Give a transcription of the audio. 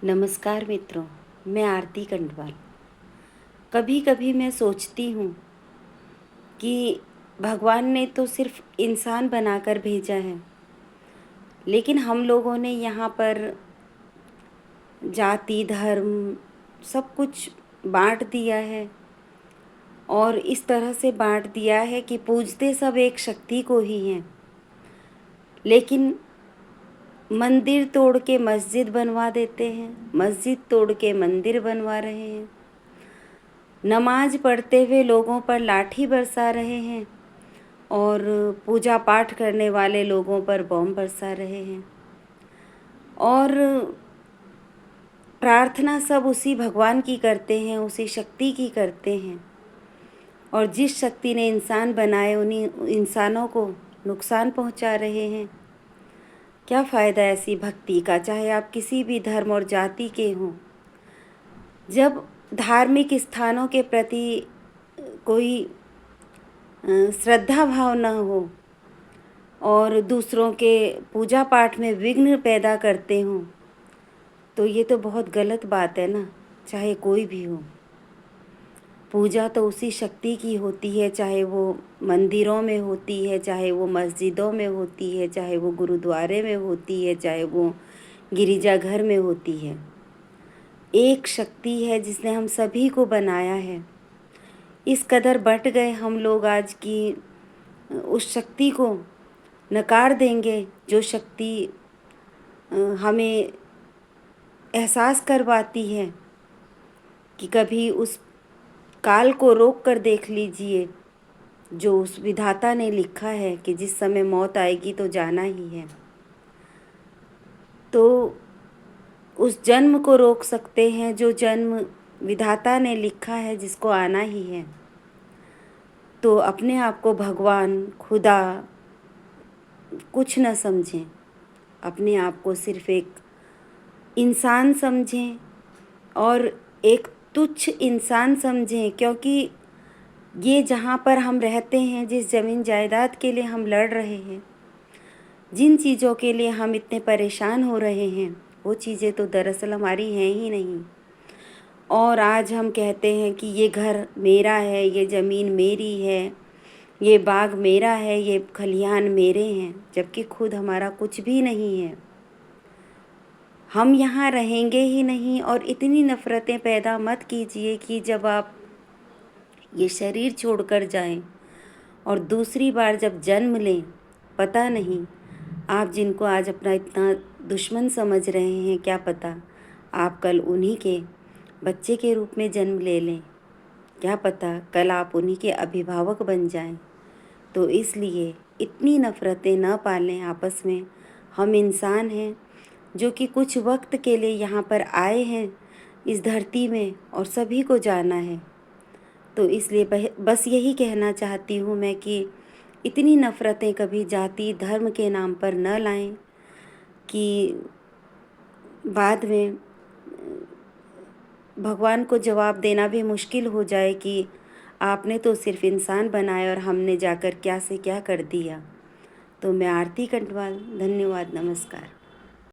नमस्कार मित्रों, मैं आरती कंडवाल। कभी कभी मैं सोचती हूँ कि भगवान ने तो सिर्फ इंसान बनाकर भेजा है, लेकिन हम लोगों ने यहाँ पर जाति धर्म सब कुछ बांट दिया है। और इस तरह से बांट दिया है कि पूजते सब एक शक्ति को ही हैं, लेकिन मंदिर तोड़ के मस्जिद बनवा देते हैं, मस्जिद तोड़ के मंदिर बनवा रहे हैं, नमाज पढ़ते हुए लोगों पर लाठी बरसा रहे हैं और पूजा पाठ करने वाले लोगों पर बम बरसा रहे हैं। और प्रार्थना सब उसी भगवान की करते हैं, उसी शक्ति की करते हैं। और जिस शक्ति ने इंसान बनाए उन्हीं इंसानों को नुकसान पहुंचा रहे हैं। क्या फ़ायदा ऐसी भक्ति का, चाहे आप किसी भी धर्म और जाति के हों। जब धार्मिक स्थानों के प्रति कोई श्रद्धा भाव न हो और दूसरों के पूजा पाठ में विघ्न पैदा करते हों, तो ये तो बहुत गलत बात है ना। चाहे कोई भी हो, पूजा तो उसी शक्ति की होती है, चाहे वो मंदिरों में होती है, चाहे वो मस्जिदों में होती है, चाहे वो गुरुद्वारे में होती है, चाहे वो गिरिजाघर में होती है। एक शक्ति है जिसने हम सभी को बनाया है। इस कदर बँट गए हम लोग आज की उस शक्ति को नकार देंगे जो शक्ति हमें एहसास करवाती है कि कभी उस काल को रोक कर देख लीजिए जो उस विधाता ने लिखा है कि जिस समय मौत आएगी तो जाना ही है। तो उस जन्म को रोक सकते हैं जो जन्म विधाता ने लिखा है, जिसको आना ही है। तो अपने आप को भगवान खुदा कुछ न समझें, अपने आप को सिर्फ एक इंसान समझें और एक तुच्छ इंसान समझें। क्योंकि ये जहाँ पर हम रहते हैं, जिस ज़मीन जायदाद के लिए हम लड़ रहे हैं, जिन चीज़ों के लिए हम इतने परेशान हो रहे हैं, वो चीज़ें तो दरअसल हमारी हैं ही नहीं। और आज हम कहते हैं कि ये घर मेरा है, ये ज़मीन मेरी है, ये बाग मेरा है, ये खलिहान मेरे हैं, जबकि खुद हमारा कुछ भी नहीं है। हम यहाँ रहेंगे ही नहीं। और इतनी नफ़रतें पैदा मत कीजिए कि जब आप ये शरीर छोड़कर जाएं और दूसरी बार जब जन्म लें, पता नहीं आप जिनको आज अपना इतना दुश्मन समझ रहे हैं, क्या पता आप कल उन्हीं के बच्चे के रूप में जन्म ले लें। क्या पता कल आप उन्हीं के अभिभावक बन जाएं। तो इसलिए इतनी नफ़रतें न पालें आपस में। हम इंसान हैं जो कि कुछ वक्त के लिए यहाँ पर आए हैं इस धरती में और सभी को जाना है। तो इसलिए बस यही कहना चाहती हूँ मैं कि इतनी नफ़रतें कभी जाति धर्म के नाम पर न लाएं कि बाद में भगवान को जवाब देना भी मुश्किल हो जाए कि आपने तो सिर्फ इंसान बनाया और हमने जाकर क्या से क्या कर दिया। तो मैं आरती कंडवाल, धन्यवाद, नमस्कार।